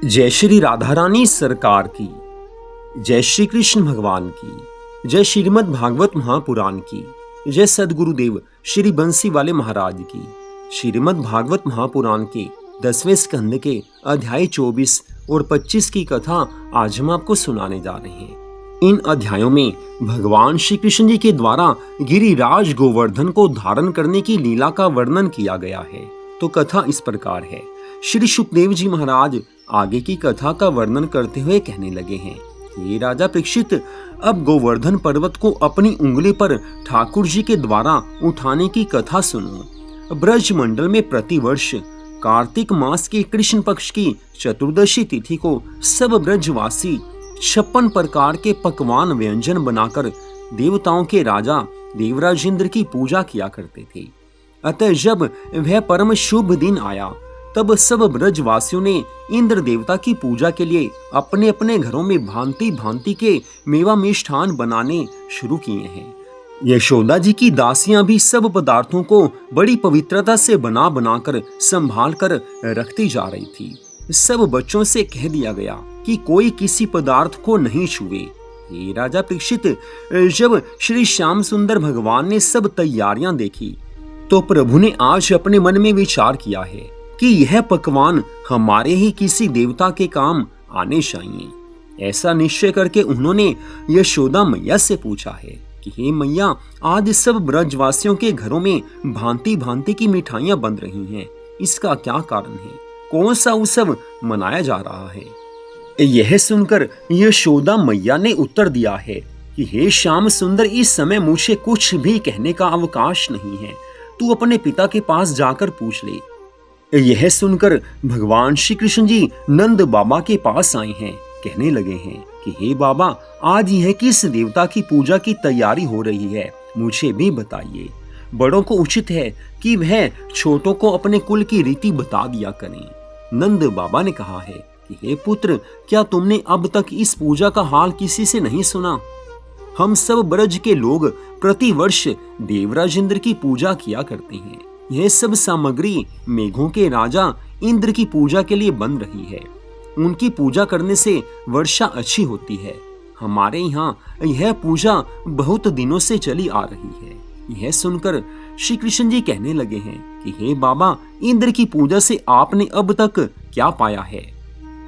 जय श्री राधा रानी सरकार की, जय श्री कृष्ण भगवान की, जय श्रीमद् भागवत महापुराण की, जय सदगुरुदेव श्री बंसी वाले महाराज की। श्रीमद् भागवत महापुराण के 10वें स्कंद के अध्याय 24 और 25 की कथा आज हम आपको सुनाने जा रहे हैं। इन अध्यायों में भगवान श्री कृष्ण जी के द्वारा गिरिराज गोवर्धन को धारण करने की लीला का वर्णन किया गया है। तो कथा इस प्रकार है। श्री सुखदेव जी महाराज आगे की कथा का वर्णन करते हुए कहने लगे हैं कि राजा परीक्षित, अब गोवर्धन पर्वत को अपनी उंगली पर ठाकुर जी के द्वारा उठाने की कथा सुनो। ब्रज मंडल में प्रतिवर्ष कार्तिक मास के कृष्ण पक्ष की चतुर्दशी तिथि को सब ब्रजवासी 56 प्रकार के पकवान व्यंजन बनाकर देवताओं के राजा देवराज इंद्र की पूजा किया करते थे। अतः जब वह परम शुभ दिन आया तब सब ब्रजवासियों ने इंद्र देवता की पूजा के लिए अपने अपने घरों में भांति भांति के मेवा मिष्ठान बनाने शुरू किए हैं। यशोदा जी की दासियां भी सब पदार्थों को बड़ी पवित्रता से बना बनाकर संभाल कर रखती जा रही थी। सब बच्चों से कह दिया गया कि कोई किसी पदार्थ को नहीं छुए। हे राजा परीक्षित, जब श्री श्याम सुंदर भगवान ने सब तैयारियां देखी तो प्रभु ने आज अपने मन में विचार किया है कि यह पकवान हमारे ही किसी देवता के काम आने चाहिए। ऐसा निश्चय करके उन्होंने यशोदा मैया से पूछा है कि हे मैया, आज सब ब्रजवासियों के घरों में भांति भांति की मिठाइयां बन रही हैं, इसका क्या कारण है? कौन सा उत्सव मनाया जा रहा है? यह सुनकर यशोदा मैया ने उत्तर दिया है कि हे श्याम सुंदर, इस समय मुझे कुछ भी कहने का अवकाश नहीं है, तू अपने पिता के पास जाकर पूछ ले। यह सुनकर भगवान श्री कृष्ण जी नंद बाबा के पास आए हैं। कहने लगे हैं कि हे बाबा, आज यह किस देवता की पूजा की तैयारी हो रही है, मुझे भी बताइए। बड़ों को उचित है कि वह छोटों को अपने कुल की रीति बता दिया करें। नंद बाबा ने कहा है कि हे पुत्र, क्या तुमने अब तक इस पूजा का हाल किसी से नहीं सुना? हम सब ब्रज के लोग प्रतिवर्ष देवराज इंद्र की पूजा किया करते हैं। यह सब सामग्री मेघों के राजा इंद्र की पूजा के लिए बन रही है। उनकी पूजा करने से वर्षा अच्छी होती है। हमारे यहाँ यह पूजा बहुत दिनों से चली आ रही है। यह सुनकर श्री कृष्ण जी कहने लगे हैं कि हे बाबा, इंद्र की पूजा से आपने अब तक क्या पाया है?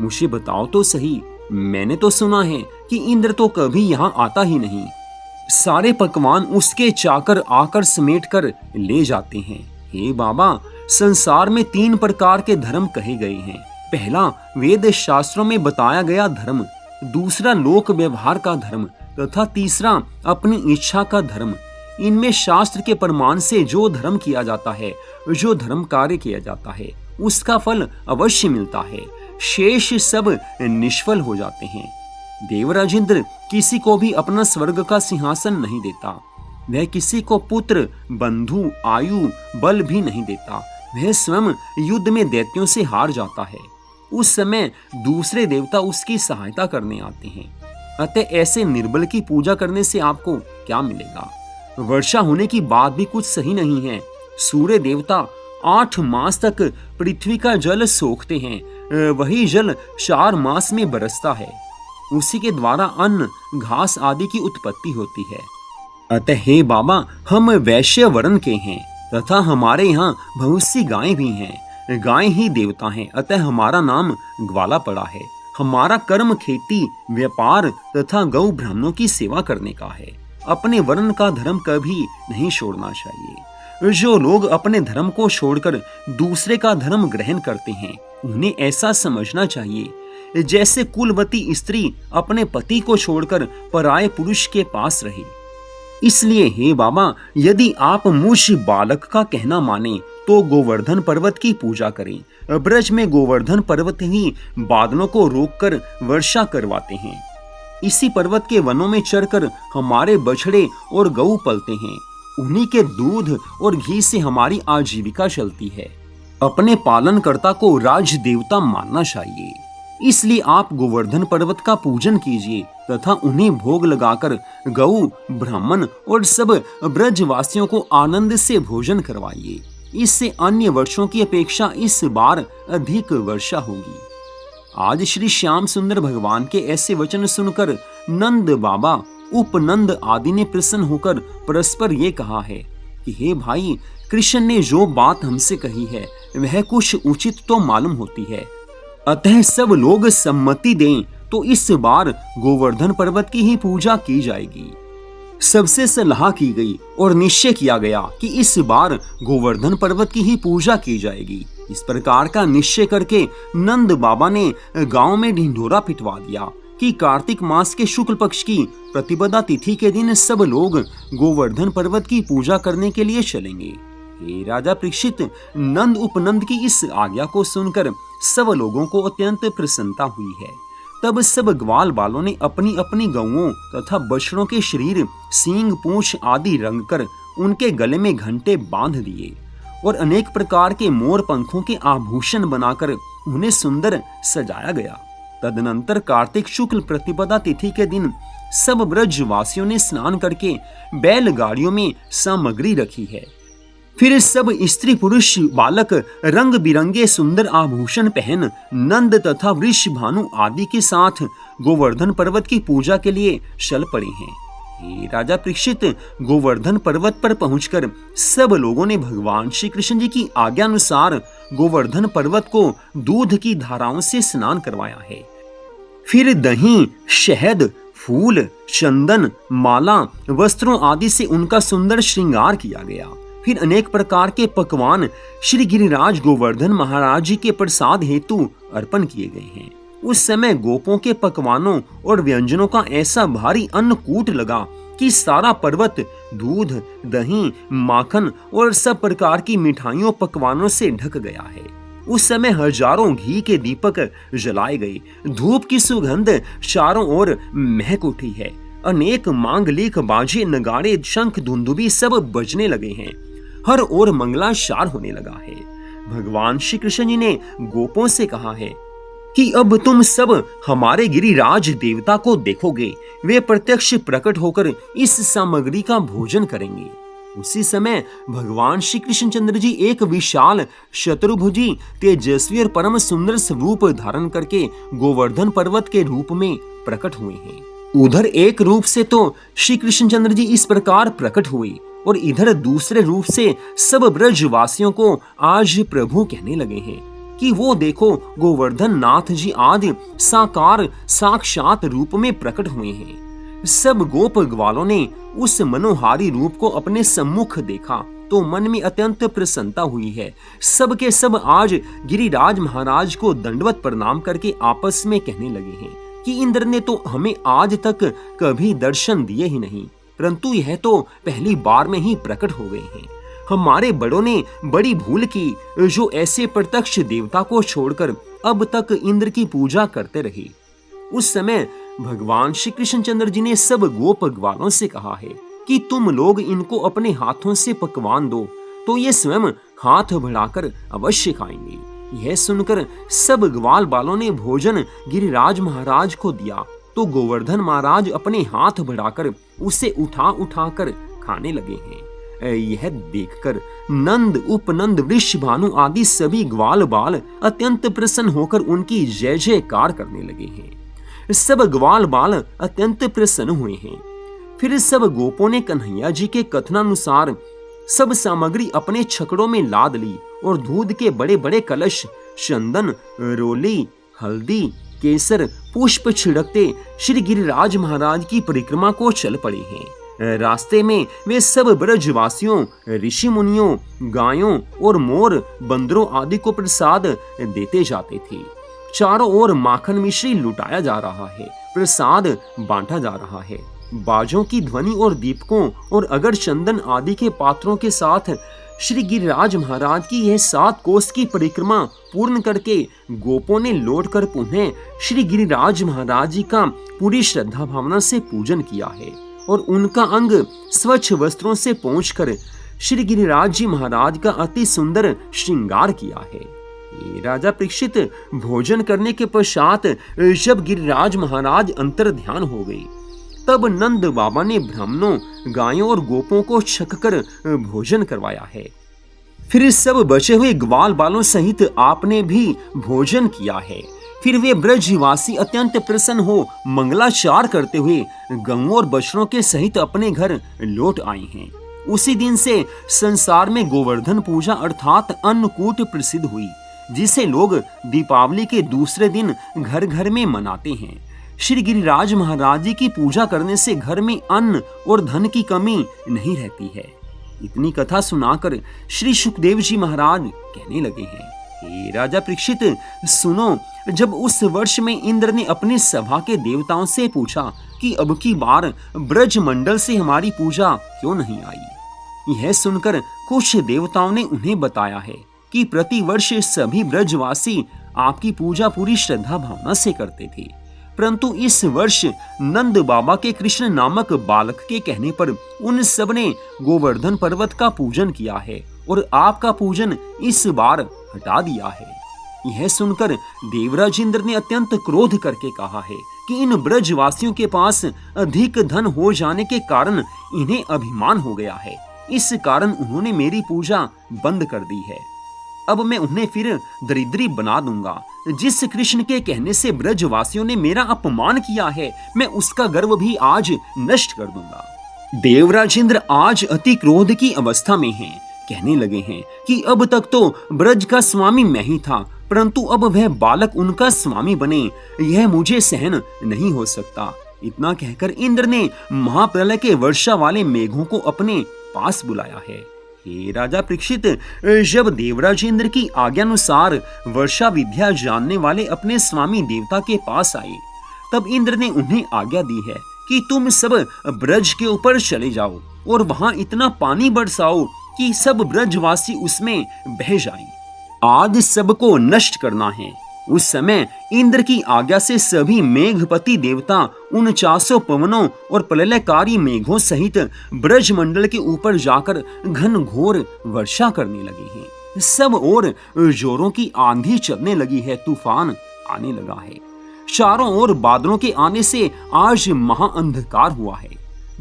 मुझे बताओ तो सही। मैंने तो सुना है कि इंद्र तो कभी यहाँ आता ही नहीं। सारे पकवान उसके चाकर आकर समेट कर ले जाते हैं। हे बाबा, संसार में 3 प्रकार के धर्म कहे गए हैं। पहला वेद शास्त्रों में बताया गया धर्म, दूसरा लोक व्यवहार का धर्म तथा तीसरा अपनी इच्छा का धर्म। इनमें शास्त्र के प्रमाण से जो धर्म किया जाता है, जो धर्म कार्य किया जाता है, उसका फल अवश्य मिलता है। शेष सब निष्फल हो जाते हैं। देवराज इंद्र किसी को भी अपना स्वर्ग का सिंहासन नहीं देता। वह किसी को पुत्र, बंधु, आयु, बल भी नहीं देता। वह स्वयं युद्ध में दैत्यों से हार जाता है। उस समय दूसरे देवता उसकी सहायता करने आते हैं। अतः ऐसे निर्बल की पूजा करने से आपको क्या मिलेगा? वर्षा होने की बात भी कुछ सही नहीं है। सूर्य देवता 8 मास तक पृथ्वी का जल सोखते हैं। वही जल 4 मास में बरसता है। उसी के द्वारा अन्न, घास आदि की उत्पत्ति होती है। अतः हे बाबा, हम वैश्य वर्ण के हैं तथा हमारे यहाँ बहुत सी गायें भी हैं। गाय ही देवता हैं, अतः हमारा नाम ग्वाला पड़ा है। हमारा कर्म खेती, व्यापार तथा गौ ब्राह्मणों की सेवा करने का है। अपने वर्ण का धर्म कभी नहीं छोड़ना चाहिए। जो लोग अपने धर्म को छोड़कर दूसरे का धर्म ग्रहण करते हैं, उन्हें ऐसा समझना चाहिए जैसे कुलवती स्त्री अपने पति को छोड़कर पराये पुरुष के पास रहे। इसलिए हे बाबा, यदि आप मुझ बालक का कहना माने तो गोवर्धन पर्वत की पूजा करें। ब्रज में गोवर्धन पर्वत ही बादलों को रोककर वर्षा करवाते हैं। इसी पर्वत के वनों में चरकर हमारे बछड़े और गऊ पलते हैं। उन्हीं के दूध और घी से हमारी आजीविका चलती है। अपने पालनकर्ता को राज देवता मानना चाहिए। इसलिए आप गोवर्धन पर्वत का पूजन कीजिए तथा उन्हें भोग लगाकर गऊ, ब्राह्मण और सब ब्रजवासियों को आनंद से भोजन करवाइए। इससे अन्य वर्षों की अपेक्षा इस बार अधिक वर्षा होगी। आज श्री श्याम सुंदर भगवान के ऐसे वचन सुनकर नंद बाबा, उपनंद आदि ने प्रसन्न होकर परस्पर ये कहा है कि हे भाई, कृष्ण ने जो बात हमसे कही है वह कुछ उचित तो मालूम होती है, अतः सब लोग सम्मति दें तो इस बार गोवर्धन पर्वत की ही पूजा की जाएगी। सबसे सलाह की गई और निश्चय किया गया कि इस बार गोवर्धन पर्वत की ही पूजा की जाएगी। इस प्रकार का निश्चय करके नंद बाबा ने गांव में ढिंढोरा पिटवा दिया कि कार्तिक मास के शुक्ल पक्ष की प्रतिपदा तिथि के दिन सब लोग गोवर्धन पर्वत की पूजा करने के लिए चलेंगे। हे राजा परीक्षित, नंद उपनंद की इस आज्ञा को सुनकर सब लोगों को अत्यंत प्रसन्नता हुई है। तब सब ग्वाल बालों ने अपनी अपनी गौओं तथा बछड़ों के शरीर सींग पूंछ आदि रंग कर उनके गले में घंटे बांध दिए और अनेक प्रकार के मोर पंखों के आभूषण बनाकर उन्हें सुंदर सजाया गया। तदनंतर कार्तिक शुक्ल प्रतिपदा तिथि के दिन सब ब्रजवासियों ने स्नान करके बैलगाड़ियों में सामग्री रखी है। फिर सब स्त्री पुरुष बालक रंग बिरंगे सुंदर आभूषण पहन नंद तथा वृषभानु आदि के साथ गोवर्धन पर्वत की पूजा के लिए चल पड़े हैं। हे राजा परीक्षित, गोवर्धन पर्वत पर पहुंचकर सब लोगों ने भगवान श्री कृष्ण जी की आज्ञा अनुसार गोवर्धन पर्वत को दूध की धाराओं से स्नान करवाया है। फिर दही, शहद, फूल, चंदन, माला, वस्त्रों आदि से उनका सुंदर श्रृंगार किया गया। फिर अनेक प्रकार के पकवान श्री गिरिराज गोवर्धन महाराज जी के प्रसाद हेतु अर्पण किए गए हैं। उस समय गोपों के पकवानों और व्यंजनों का ऐसा भारी अन्नकूट लगा कि सारा पर्वत दूध, दही, माखन और सब प्रकार की मिठाइयों पकवानों से ढक गया है। उस समय हजारों घी के दीपक जलाए गए, धूप की सुगंध चारों ओर महक उठी है। अनेक मांगलिक बाजे, नगाड़े, शंख, धुंदुबी सब बजने लगे हैं। हर ओर मंगलाचार होने लगा है। भगवान श्री कृष्ण जी ने गोपों से कहा है कि अब तुम सब हमारे गिरिराज देवता को देखोगे। वे प्रत्यक्ष प्रकट होकर इस सामग्री का भोजन करेंगे। उसी समय भगवान श्री कृष्णचंद्र जी एक विशाल शत्रुभुजी, तेजस्वी और परम सुंदर स्वरूप धारण करके गोवर्धन पर्वत के रूप में प्रकट हुए हैं। उधर एक रूप से तो श्री कृष्णचंद्र जी इस प्रकार प्रकट हुए और इधर दूसरे रूप से सब ब्रजवासियों को आज प्रभु कहने लगे हैं कि वो देखो, गोवर्धन नाथ जी आदि साकार साक्षात रूप में प्रकट हुए हैं। सब गोप ग्वालों ने उस मनोहारी रूप को अपने सम्मुख देखा तो मन में अत्यंत प्रसन्नता हुई है। सब के सब आज गिरिराज महाराज को दंडवत प्रणाम करके आपस में कहने लगे हैं कि इंद्र ने तो हमें आज तक कभी दर्शन दिए ही नहीं, परंतु यह तो पहली बार में ही प्रकट हो गए हैं। हमारे बड़ों ने बड़ी भूल की जो ऐसे प्रत्यक्ष देवता को छोड़कर अब तक इंद्र की पूजा करते रहे। उस समय भगवान श्री कृष्णचंद्र जी ने सब गोप ग्वालों से कहा है कि तुम लोग इनको अपने हाथों से पकवान दो तो ये स्वयं हाथ बढ़ाकर अवश्य खाएंगे। यह सुनकर सब ग्वाल बालों ने भोजन गिरिराज महाराज को दिया तो गोवर्धन महाराज अपने हाथ बढ़ाकर उसे उठा उठाकर खाने लगे हैं। यह देखकर नंद, उपनंद, वृषभानु आदि सभी ग्वाल बाल अत्यंत प्रसन्न होकर उनकी जय जयकार करने लगे हैं। सब ग्वाल बाल अत्यंत प्रसन्न हुए हैं। फिर सब गोपों ने कन्हैया जी के कथनानुसार सब सामग्री अपने छकड़ों में लाद ली और दूध के बड़े बड़े कलश, चंदन, रोली, हल्दी, केसर, पुष्प छिड़कते श्री गिरिराज महाराज की परिक्रमा को चल पड़े हैं। रास्ते में वे सब ब्रजवासियों, ऋषि मुनियों, गायों और मोर, बंदरों आदि को प्रसाद देते जाते थे। चारों ओर माखन मिश्री लुटाया जा रहा है, प्रसाद बांटा जा रहा है। बाजों की ध्वनि और दीपकों और अगर चंदन आदि के पात्रों के साथ श्री गिरिराज महाराज की यह 7 कोस की परिक्रमा पूर्ण करके गोपों ने लौटकर पुनः श्री गिरिराज महाराज जी का पूरी श्रद्धा भावना से पूजन किया है और उनका अंग स्वच्छ वस्त्रों से पोंछकर श्री गिरिराज जी महाराज का अति सुंदर श्रृंगार किया है। राजा परीक्षित, भोजन करने के पश्चात जब गिरिराज महाराज अंतर ध्यान हो गए तब नंद बाबा ने ब्राह्मणों, गायों और गोपों को छककर भोजन करवाया है। फिर सब बचे हुए ग्वाल बालों सहित आपने भी भोजन किया है। फिर वे ब्रजवासी अत्यंत प्रसन्न हो मंगलाचार करते हुए गौओं और बछड़ों के सहित अपने घर लौट आए हैं। उसी दिन से संसार में गोवर्धन पूजा अर्थात अन्नकूट प्रसिद्ध हुई, जिसे लोग दीपावली के दूसरे दिन घर घर में मनाते हैं। श्री गिरिराज महाराज जी की पूजा करने से घर में अन्न और धन की कमी नहीं रहती है। इतनी कथा सुनाकर श्री सुखदेव जी महाराज कहने लगे हैं, हे राजा परीक्षित सुनो, जब उस वर्ष में इंद्र ने अपनी सभा के देवताओं से पूछा कि अब की बार ब्रज मंडल से हमारी पूजा क्यों नहीं आई, यह सुनकर कुछ देवताओं ने उन्हें बताया है कि प्रतिवर्ष सभी ब्रजवासी आपकी पूजा पूरी श्रद्धा भावना से करते थे, परंतु इस वर्ष नंद बाबा के कृष्ण नामक बालक के कहने पर उन सब ने गोवर्धन पर्वत का पूजन किया है और आपका पूजन इस बार हटा दिया है। यह सुनकर देवराज इंद्र ने अत्यंत क्रोध करके कहा है कि इन ब्रजवासियों के पास अधिक धन हो जाने के कारण इन्हें अभिमान हो गया है, इस कारण उन्होंने मेरी पूजा बंद कर दी है। अब मैं उन्हें फिर दरिद्री बना दूंगा। जिस कृष्ण के कहने से ब्रजवासियों ने मेरा अपमान किया है, मैं उसका गर्व भी आज नष्ट कर दूंगा। देवराज इंद्र आज अति क्रोध की अवस्था में हैं। कहने लगे हैं कि अब तक तो ब्रज का स्वामी मैं ही था, परंतु अब वह बालक उनका स्वामी बने, यह मुझे सहन नहीं हो सकता। इतना कहकर इंद्र ने महाप्रलय के वर्षा वाले मेघों को अपने पास बुलाया है। हे राजा परीक्षित, जब देवराज इंद्र की आज्ञानुसार वर्षा विद्या जानने वाले अपने स्वामी देवता के पास आए, तब इंद्र ने उन्हें आज्ञा दी है कि तुम सब ब्रज के ऊपर चले जाओ और वहां इतना पानी बरसाओ कि सब ब्रजवासी उसमें बह जाएं। आज सबको नष्ट करना है। उस समय इंद्र की आज्ञा से सभी मेघपति देवता 49 पवनों और प्रलयकारी मेघों सहित ब्रजमंडल के ऊपर जाकर घन घोर वर्षा करने लगे हैं। सब ओर जोरों की आंधी चलने लगी है, तूफान आने लगा है। चारों ओर बादलों के आने से आज महाअंधकार हुआ है।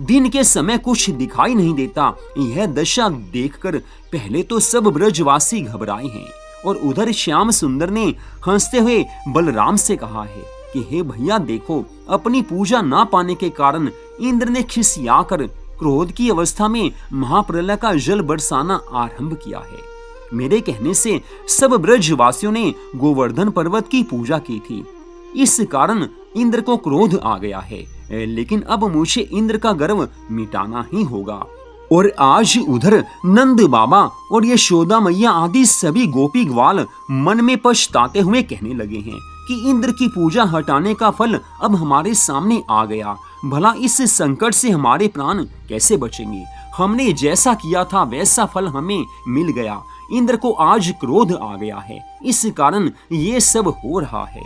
दिन के समय कुछ दिखाई नहीं देता। यह दशा देखकर पहले तो सब ब्रजवासी घबराए हैं और उधर श्याम सुंदर ने हंसते हुए बलराम से कहा है कि हे भैया देखो, अपनी पूजा ना पाने के कारण इंद्र ने खिसियाकर क्रोध की अवस्था में महाप्रलय का जल बरसाना आरंभ किया है। मेरे कहने से सब ब्रजवासियों ने गोवर्धन पर्वत की पूजा की थी, इस कारण इंद्र को क्रोध आ गया है, लेकिन अब मुझे इंद्र का गर्व मिटाना ही होगा। और आज उधर नंद बाबा और यशोदा मैया आदि सभी गोपी ग्वाल मन में पछताते हुए कहने लगे हैं कि इंद्र की पूजा हटाने का फल अब हमारे सामने आ गया। भला इस संकट से हमारे प्राण कैसे बचेंगे? हमने जैसा किया था वैसा फल हमें मिल गया। इंद्र को आज क्रोध आ गया है, इस कारण ये सब हो रहा है।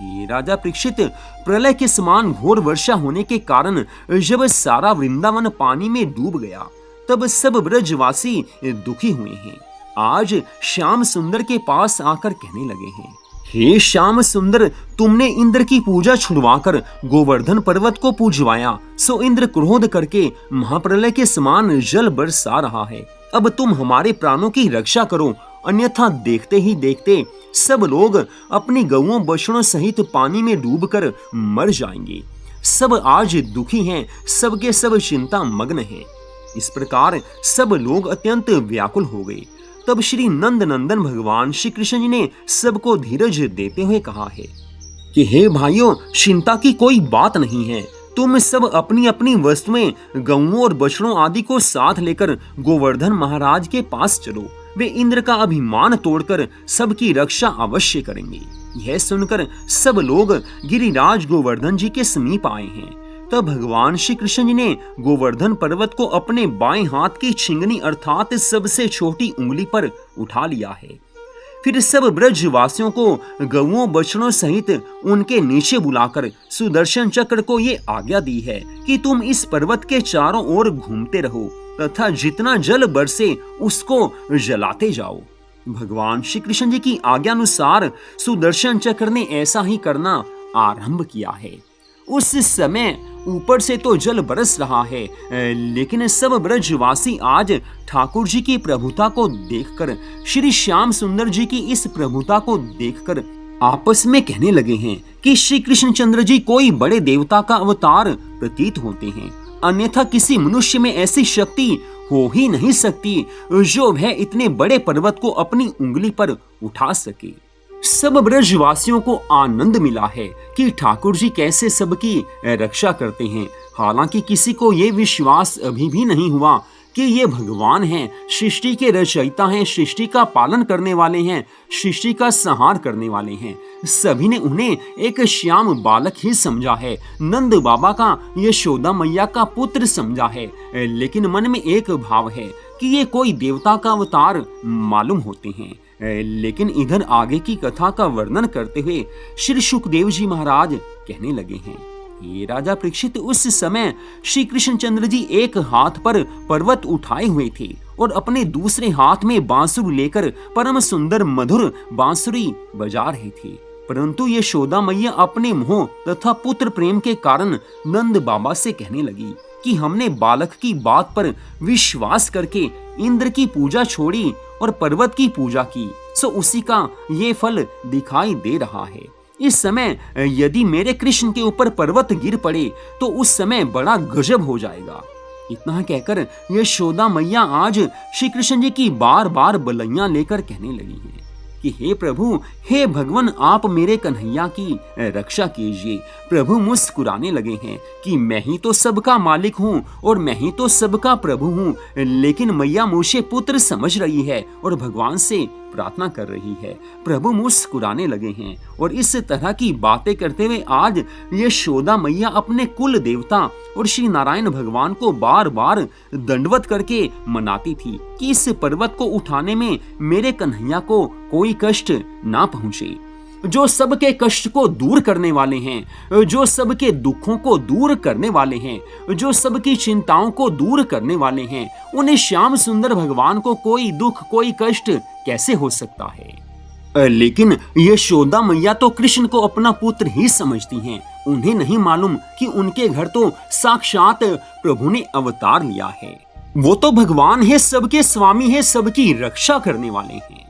ये राजा परीक्षित, प्रलय के समान घोर वर्षा होने के कारण जब सारा वृंदावन पानी में डूब गया, तब सब ब्रजवासी दुखी हुए हैं। आज श्याम सुंदर के पास आकर कहने लगे हैं, हे श्याम सुंदर, तुमने इंद्र की पूजा छुड़वाकर गोवर्धन पर्वत को पूजवाया, सो इंद्र क्रोध करके महाप्रलय के समान जल बरसा रहा है। अब तुम हमारे प्राणों की रक्षा करो, अन्यथा देखते ही देखते सब लोग अपनी गौओं बछड़ों सहित पानी में डूबकर मर जाएंगे। सब आज दुखी हैं, सबके सब चिंता मग्न हैं। इस प्रकार सब लोग अत्यंत व्याकुल हो गए। तब श्री नंद नंदन भगवान श्री कृष्ण जी ने सबको धीरज देते हुए कहा है कि हे भाइयों, चिंता की कोई बात नहीं है। तुम सब अपनी अपनी वस्तुएं गौओं और बछड़ों आदि को साथ लेकर गोवर्धन महाराज के पास चलो। वे इंद्र का अभिमान तोड़कर सबकी रक्षा अवश्य करेंगे। यह सुनकर सब लोग गिरिराज गोवर्धन जी के समीप आए हैं। तब भगवान श्री कृष्ण जी ने गोवर्धन पर्वत को अपने बाएं हाथ की छिंगनी अर्थात सबसे छोटी उंगली पर उठा लिया है। फिर सब ब्रजवासियों को गौओं बछड़ों सहित उनके नीचे बुलाकर सुदर्शन चक्र को ये आज्ञा दी है कि तुम इस पर्वत के चारों ओर घूमते रहो तथा जितना जल बरसे उसको जलाते जाओ। भगवान श्री कृष्ण जी की आज्ञा अनुसार सुदर्शन चक्र ने ऐसा ही करना आरंभ किया है। उस समय ऊपर से तो जल बरस रहा है, लेकिन सब ब्रजवासी आज ठाकुर जी की प्रभुता को देखकर, श्री श्याम सुंदर जी की इस प्रभुता को देखकर आपस में कहने लगे हैं कि श्री कृष्णचंद्र जी कोई बड़े देवता का अवतार प्रतीत होते हैं, अन्यथा किसी मनुष्य में ऐसी शक्ति हो ही नहीं सकती जो वह इतने बड़े पर्वत को अपनी उंगली पर उठा सके। सब ब्रजवासियों को आनंद मिला है कि ठाकुर जी कैसे सबकी रक्षा करते हैं। हालांकि किसी को ये विश्वास अभी भी नहीं हुआ कि ये भगवान हैं, सृष्टि के रचयिता हैं, सृष्टि का पालन करने वाले हैं, सृष्टि का संहार करने वाले हैं। सभी ने उन्हें एक श्याम बालक ही समझा है, नंद बाबा का यशोदा मैया का पुत्र समझा है। लेकिन मन में एक भाव है कि ये कोई देवता का अवतार मालूम होते हैं। लेकिन इधर आगे की कथा का वर्णन करते हुए श्री सुखदेव जी महाराज कहने लगे हैं, ये राजा परीक्षित, उस समय श्री कृष्णचंद्र जी एक हाथ पर पर्वत उठाए हुए थे और अपने दूसरे हाथ में बांसुरी लेकर परम सुंदर मधुर बांसुरी बजा रहे थे। परंतु यशोदा मैया अपने मोह तथा पुत्र प्रेम के कारण नंद बाबा से कहने लगी कि हमने बालक की बात पर विश्वास करके इंद्र की पूजा छोड़ी और पर्वत की पूजा की, सो उसी का ये फल दिखाई दे रहा है। इस समय यदि मेरे कृष्ण के ऊपर पर्वत गिर पड़े तो उस समय बड़ा गजब हो जाएगा। इतना कहकर यशोदा मैया आज श्री कृष्ण जी की बार बार बलैया लेकर कहने लगी हैं कि हे प्रभु, हे भगवान, आप मेरे कन्हैया की रक्षा कीजिए। प्रभु मुस्कुराने लगे हैं कि मैं ही तो सबका मालिक हूँ और मैं ही तो सबका प्रभु हूँ, लेकिन मैया मुझे पुत्र समझ रही है और भगवान से प्रार्थना कर रही है। प्रभु मुस्कुराने लगे हैं और इस तरह की बातें करते हुए आज यशोदा मैया अपने कुल देवता और श्री नारायण भगवान को बार बार दंडवत करके मनाती थी कि इस पर्वत को उठाने में मेरे कन्हैया को कोई कष्ट ना पहुंचे। जो सबके कष्ट को दूर करने वाले हैं, जो सबके दुखों को दूर करने वाले हैं, जो सबकी चिंताओं को दूर करने वाले हैं, उन्हें श्याम सुंदर भगवान को कोई दुख कोई कष्ट कैसे हो सकता है। लेकिन यशोदा मैया तो कृष्ण को अपना पुत्र ही समझती हैं। उन्हें नहीं मालूम कि उनके घर तो साक्षात प्रभु ने अवतार लिया है। वो तो भगवान है, सबके स्वामी है, सबकी रक्षा करने वाले हैं।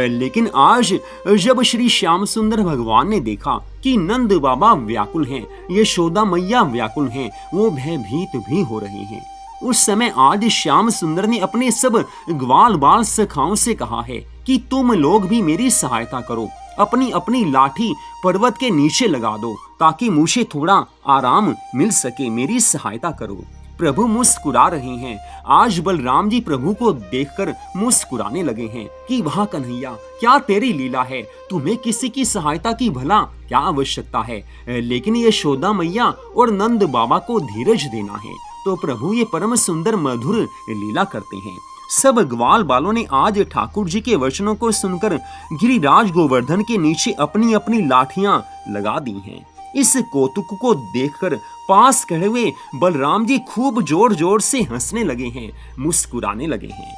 लेकिन आज जब श्री श्याम सुंदर भगवान ने देखा कि नंद बाबा व्याकुल हैं, यशोदा मैया व्याकुल हैं, वो भयभीत भी हो रहे हैं। उस समय आज श्याम सुंदर ने अपने सब ग्वाल बाल सखाओं से कहा है कि तुम लोग भी मेरी सहायता करो, अपनी अपनी लाठी पर्वत के नीचे लगा दो ताकि मुझे थोड़ा आराम मिल सके, मेरी सहायता करो। प्रभु मुस्कुरा रहे हैं। आज बलराम जी प्रभु को देखकर मुस्कुराने लगे हैं कि वाह कन्हैया, क्या तेरी लीला है, तुम्हें किसी की सहायता की भला क्या आवश्यकता है। लेकिन यशोदा मैया और नंद बाबा को धीरज देना है तो प्रभु ये परम सुंदर मधुर लीला करते हैं। सब ग्वाल बालों ने आज ठाकुर जी के वचनों को सुनकर गिरिराज गोवर्धन के नीचे अपनी अपनी लाठियां लगा दी हैं। इस कौतुक को देखकर पास खड़े हुए बलराम जी खूब जोर जोर से हंसने लगे हैं, मुस्कुराने लगे हैं।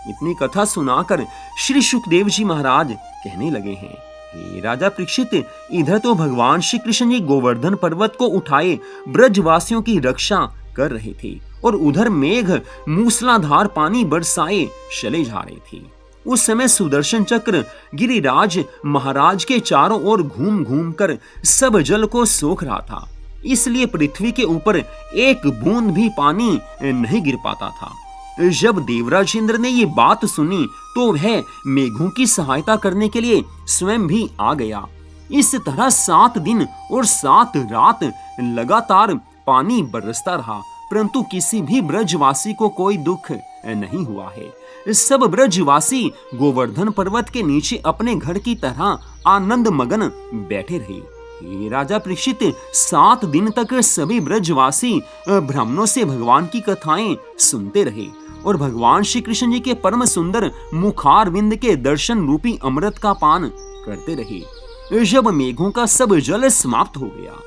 इतनी कथा सुनाकर श्री सुखदेव जी महाराज कहने लगे हैं, हे राजा परीक्षित, इधर तो भगवान श्री कृष्ण जी गोवर्धन पर्वत को उठाए ब्रजवासियों की रक्षा कर रहे थे और उधर मेघ मूसलाधार पानी बरसाए चले जा रहे थे। उस समय सुदर्शन चक्र गिरिराज महाराज के चारों ओर घूम घूम कर सब जल को सोख रहा था, इसलिए पृथ्वी के ऊपर एक बूंद भी पानी नहीं गिर पाता था। जब देवराज इंद्र ने ये बात सुनी तो वह मेघों की सहायता करने के लिए स्वयं भी आ गया। इस तरह 7 दिन और 7 रात लगातार पानी बरसता रहा, परंतु किसी भी ब्रजवासी को कोई दुख नहीं हुआ है। सब ब्रजवासी गोवर्धन पर्वत के नीचे अपने घर की तरह आनंद मगन बैठे रहे। हे राजा परीक्षित, 7 दिन तक सभी ब्रजवासी ब्राह्मणों से भगवान की कथाएं सुनते रहे और भगवान श्री कृष्ण जी के परम सुंदर मुखारविंद के दर्शन रूपी अमृत का पान करते रहे। जब मेघों का सब जल समाप्त हो गया,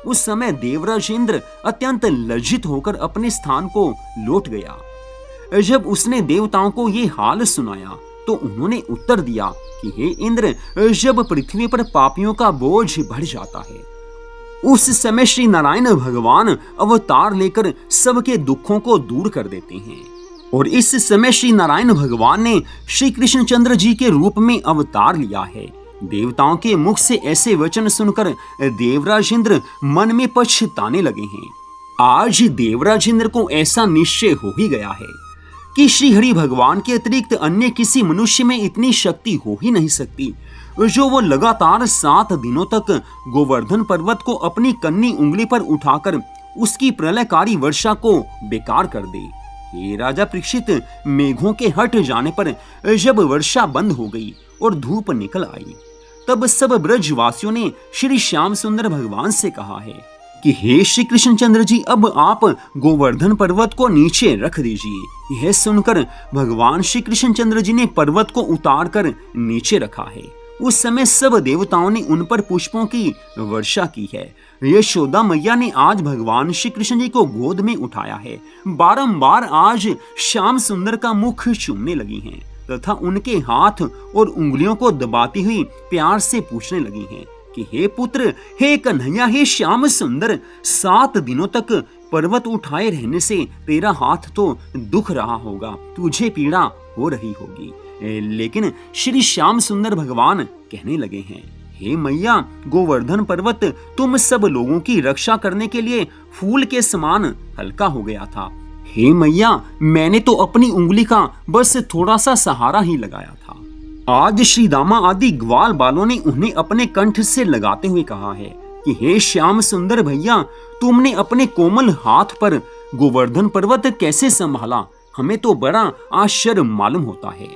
उस समय देवराज इंद्र अत्यंत लज्जित होकर अपने स्थान को लौट गया। जब उसने देवताओं को ये हाल सुनाया तो उन्होंने उत्तर दिया कि हे इंद्र, जब पृथ्वी पर पापियों का बोझ बढ़ जाता है उस समय श्री नारायण भगवान अवतार लेकर सबके दुखों को दूर कर देते हैं। और इस समय श्री नारायण भगवान ने श्री कृष्णचंद्र जी के रूप में अवतार लिया है। देवताओं के मुख से ऐसे वचन सुनकर देवराज इंद्र मन में पछताने लगे हैं। आज देवराज इंद्र को ऐसा निश्चय हो ही गया है कि श्री हरि भगवान के अतिरिक्त अन्य किसी मनुष्य में इतनी शक्ति हो ही नहीं सकती जो वो लगातार 7 दिनों तक गोवर्धन पर्वत को अपनी कन्नी उंगली पर उठाकर उसकी प्रलयकारी वर्षा को बेकार कर दे। हे राजा परीक्षित, मेघों के हट जाने पर जब वर्षा बंद हो गई और धूप निकल आई, तब सब ब्रजवासियों ने श्री श्याम सुंदर भगवान से कहा है कि हे श्री कृष्ण चंद्र जी, अब आप गोवर्धन पर्वत को नीचे रख दीजिए। यह सुनकर भगवान श्री कृष्ण चंद्र जी ने पर्वत को उतार कर नीचे रखा है। उस समय सब देवताओं ने उन पर पुष्पों की वर्षा की है। यशोदा मैया ने आज भगवान श्री कृष्ण जी को गोद में उठाया है। बारंबार आज श्याम सुंदर का मुख चूमने लगी हैं तथा उनके हाथ और उंगलियों को दबाती हुई प्यार से पूछने लगी हैं कि हे पुत्र, हे कन्हैया, हे श्याम सुंदर, 7 दिनों तक पर्वत उठाए रहने से तेरा हाथ तो दुख रहा होगा, तुझे पीड़ा हो रही होगी। लेकिन श्री श्याम सुंदर भगवान कहने लगे हैं, हे मैया, गोवर्धन पर्वत तुम सब लोगों की रक्षा करने के लिए फूल के समान हल्का हो गया था। हे मैया, मैंने तो अपनी उंगली का बस थोड़ा सा सहारा ही लगाया था। आज श्री दामा आदि ग्वाल बालों ने उन्हें अपने कंठ से लगाते हुए कहा है कि हे श्याम सुंदर भैया, तुमने अपने कोमल हाथ पर गोवर्धन पर्वत कैसे संभाला, हमें तो बड़ा आश्चर्य मालूम होता है।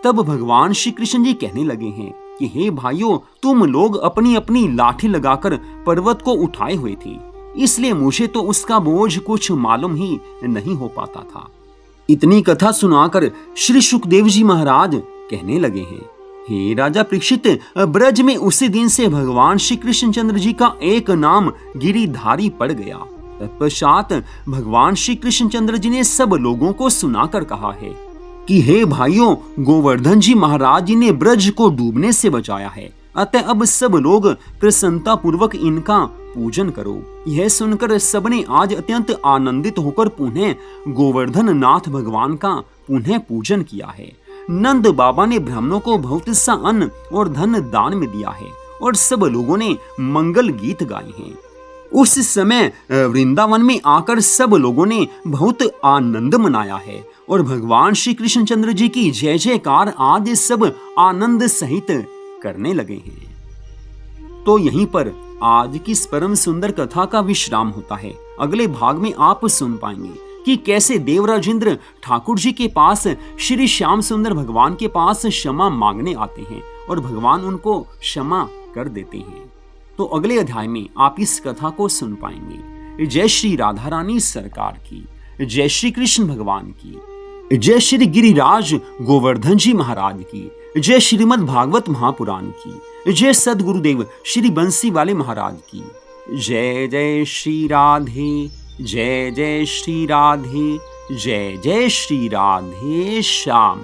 तब भगवान श्री कृष्ण जी कहने लगे हैं कि हे भाइयों, तुम लोग अपनी अपनी लाठी लगाकर पर्वत को उठाए हुए थे, इसलिए मुझे तो उसका बोझ कुछ मालूम ही नहीं हो पाता था। इतनी कथा सुनाकर श्री सुखदेव जी महाराज कहने लगे हैं, हे राजा परीक्षित, ब्रज में उसी दिन से भगवान श्री कृष्ण चंद्र जी का एक नाम गिरिधारी पड़ गया। तत्पश्चात भगवान श्री कृष्ण चंद्र जी ने सब लोगों को सुनाकर कहा है कि हे भाइयों, गोवर्धन जी महाराज जी ने ब्रज को डूबने से बचाया है, अतः अब सब लोग प्रसन्नता पूर्वक इनका पूजन करो। यह सुनकर सबने आज अत्यंत आनंदित होकर पुनः गोवर्धन नाथ भगवान का पुनः पूजन किया है। नंद बाबा ने ब्राह्मणों को बहुत सा अन्न और धन दान में दिया है और सब लोगों ने मंगल गीत गाए हैं। उस समय वृंदावन में आकर सब लोगों ने बहुत आनंद मनाया है और भगवान श्री कृष्ण चंद्र जी की जय जयकार आज सब आनंद सहित करने लगे हैं। तो यहीं पर आज की इस परम सुंदर कथा का विश्राम होता है। अगले भाग में आप सुन पाएंगे कि कैसे देवराज इंद्र ठाकुर जी के पास श्री श्याम सुंदर भगवान के पास क्षमा मांगने आते हैं और भगवान उनको क्षमा कर देते हैं। तो अगले अध्याय में आप इस कथा को सुन पाएंगे। जय श्री राधा रानी सरकार की, जय श्री कृष्ण भगवान की, जय श्री गिरिराज गोवर्धन जी महाराज की, जय श्रीमद् भागवत महापुराण की, जय सदगुरुदेव श्री बंसी वाले महाराज की। जय जय श्री राधे, जय जय श्री राधे, जय जय श्री राधे श्याम।